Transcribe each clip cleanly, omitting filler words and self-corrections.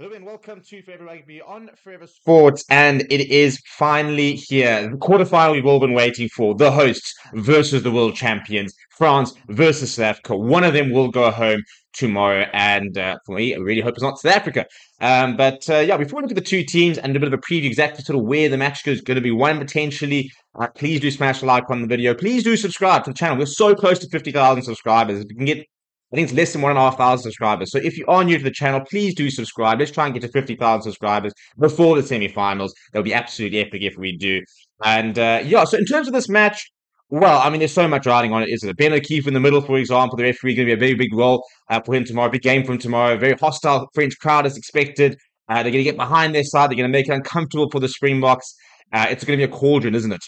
Hello and welcome to Forever Rugby on Forever Sports, and it is finally here. The quarterfinal we've all been waiting for. The hosts versus the world champions. France versus South Africa. One of them will go home tomorrow, and for me, I really hope it's not South Africa. But before we look at the two teams and a bit of a preview exactly sort of where the match is going to be won potentially, please do smash a like on the video. Please do subscribe to the channel. We're so close to 50,000 subscribers. If we can get I think it's less than 1,500 subscribers. So if you are new to the channel, please do subscribe. Let's try and get to 50,000 subscribers before the semi-finals. That'll be absolutely epic if we do. So in terms of this match, well, I mean, there's so much riding on it, isn't it? Ben O'Keefe in the middle, for example, the referee going to be a very big role for him tomorrow. Big game for him tomorrow. Very hostile French crowd as expected. They're going to get behind their side. They're going to make it uncomfortable for the Springboks. It's going to be a cauldron, isn't it?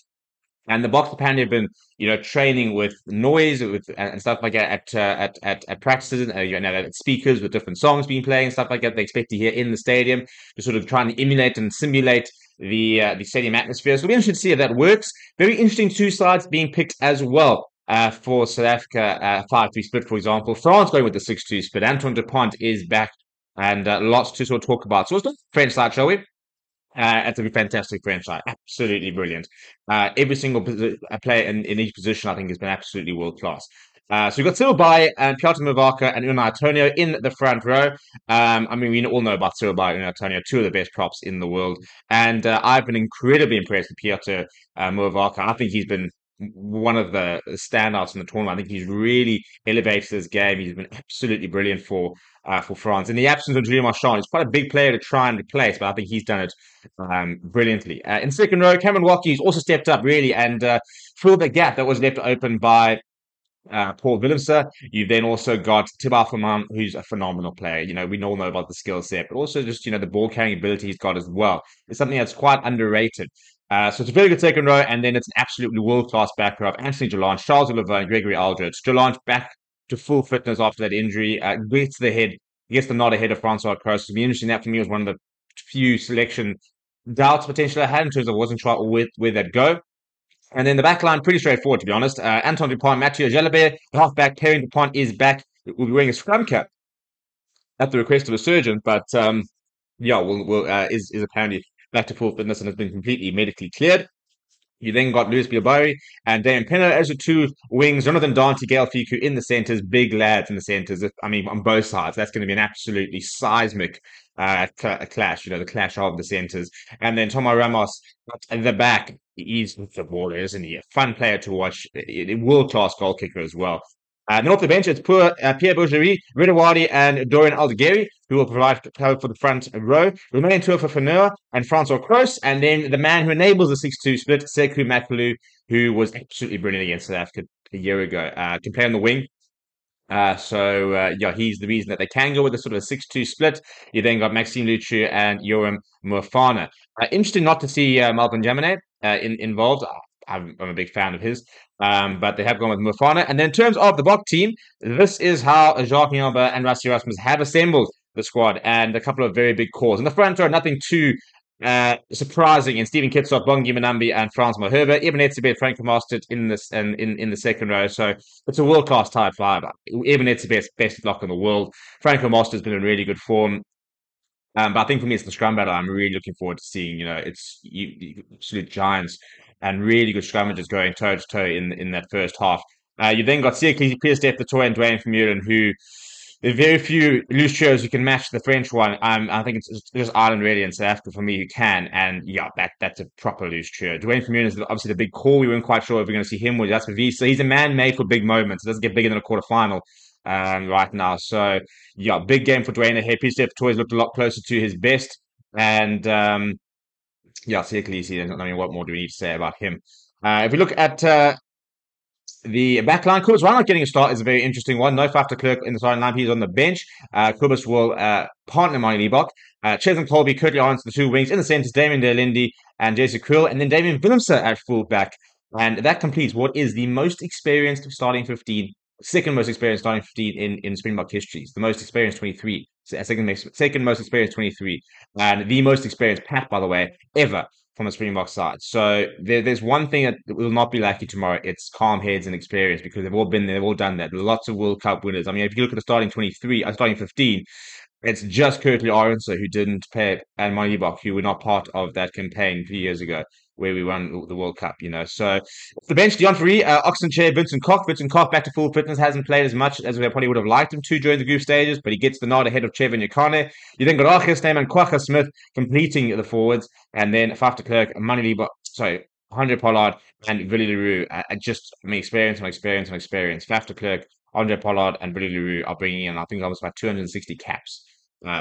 And the Boks apparently have been, training with noise and stuff like that at practices, at speakers with different songs being playing and stuff like that. They expect to hear in the stadium to sort of try and emulate and simulate the stadium atmosphere. So it'll be interesting to see if that works. Very interesting two sides being picked as well. For South Africa, 5-3 split, for example. France going with the 6-2 split. Antoine Dupont is back and lots to sort of talk about. So let's look at the French side, shall we? It's a fantastic franchise, absolutely brilliant. Every single player in each position, I think, has been absolutely world class. So we've got Cyril Baille and Piotr Mavaka and Unai Antonio in the front row. We all know about Cyril Baille and Unai Antonio, two of the best props in the world. And I've been incredibly impressed with Piotr Mavaka. I think he's been one of the standouts in the tournament. I think he's really elevated his game. He's been absolutely brilliant for France. In the absence of Julien Marchand, he's quite a big player to try and replace, but I think he's done it brilliantly. In second row, Cameron Watkins also stepped up really and filled the gap that was left open by Paul Willemse. You've then also got Thibaut Famam, who's a phenomenal player. We all know about the skill set, but also just, the ball carrying ability he's got as well. It's something that's quite underrated. So it's a very good second row, and then it's an absolutely world-class back row of Anthony Delange, Charles Oliver, and Gregory Aldridge. Delange back to full fitness after that injury. Gets the head, gets the nod ahead of Francois Cross. It'll be interesting. That for me was one of the few selection doubts potentially I had in terms of I wasn't sure where they'd go. And then the back line, pretty straightforward, to be honest. Anton Dupont, Mathieu Jalabert, the halfback. Perrin Dupont is back. We'll be wearing a scrum cap at the request of a surgeon, but is apparently back to full fitness and has been completely medically cleared. You then got Luis Bilbao and Damon Penno as the two wings. Jonathan Dante, Gael Fiku in the centres, big lads in the centres. On both sides. That's going to be an absolutely seismic clash, the clash of the centres. And then Tomo Ramos at the back. He's the baller, isn't he? A fun player to watch. A world-class goal kicker as well. Then off the bench, it's Pierre Bergerie, Ridawadi, and Dorian Aldegheri, who will provide cover for the front row. Remaining tour for Fanua and Francois Kroos, and then the man who enables the 6-2 split, Sekou Makalu, who was absolutely brilliant against South Africa a year ago. Can play on the wing. He's the reason that they can go with a sort of a 6-2 split. You then got Maxime Luchu and Yoram Mofana. Interesting not to see Melvin Jamine involved. I'm a big fan of his. But they have gone with Mofana. And then in terms of the Bok team, this is how Jacques Nyamba and Rassie Erasmus have assembled the squad, and a couple of very big calls. In the front row, nothing too surprising in Stephen Kitshoff, Bongi Manambi, and Frans Malherbe. Eben Etzebeth, Franco Mostert in the second row. So it's a world-class tied five. Eben Etzebeth, best lock in the world. Franco Mostert's been in really good form. But I think for me, it's the scrum battle I'm really looking forward to seeing. It's absolute giants and really good scrummages going toe to toe in that first half. You then got Siakli, Pierre Steph, Latoya, and Dwayne Vermeulen, who there are very few loose trios who can match the French one. I think it's just Ireland really and South Africa for me who can. And yeah, that's a proper loose trio. Dwayne Vermeulen is obviously the big call. We weren't quite sure if we're going to see him or that's for V. So he's a man made for big moments. It doesn't get bigger than a quarterfinal right now. So yeah, big game for Dwayne ahead. Pierre Steph Latoya's looked a lot closer to his best. And Siakli, what more do we need to say about him? If we look at the backline, Kubus not getting a start is a very interesting one. No Faf de Klerk in the starting line. He's on the bench. Kubus will partner Mani Liebach. Chesn Colby, Currie Arns, the two wings. In the centres, Damien De Lindy and Jason Krill. And then Damien Willemse at fullback. And that completes what is the most experienced starting 15, second most experienced starting 15 in Springbok history. It's the most experienced 23. Second most experienced 23. And the most experienced Pat, by the way, ever from the Springbok side. So there's one thing that will not be lacking tomorrow. It's calm heads and experience because they've all been there, they've all done that. Lots of World Cup winners. If you look at the starting 23, starting 15, It's just Curtly Aronson who didn't pay, and Malibok, who were not part of that campaign 3 years ago where we won the World Cup, you know. So the bench, Dion Fourie, Oxenchair, Vincent Koch. Vincent Koch back to full fitness, hasn't played as much as we probably would have liked him to during the group stages, but he gets the nod ahead of Chevin Yakane. You then got Archie Snyman and Quacha Smith completing the forwards, and then Faf de Klerk, Maniliba, sorry, Andre Pollard and Willie Leroux. Just experience on experience on experience. Faf de Klerk, Andre Pollard, and Willie Leroux are bringing in, I think, almost about 260 caps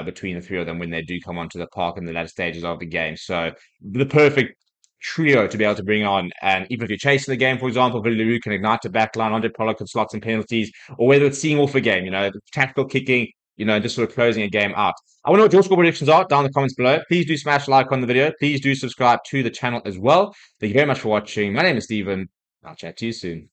between the three of them when they do come onto the park in the latter stages of the game. So the perfect trio to be able to bring on. And even if you're chasing the game, for example, Villaroo can ignite the back line, Andre Pollard can slot some penalties, or whether it's seeing off a game, tactical kicking, just sort of closing a game out. I want to know what your score predictions are down in the comments below. Please do smash like on the video. Please do subscribe to the channel as well. Thank you very much for watching. My name is Stephen. I'll chat to you soon.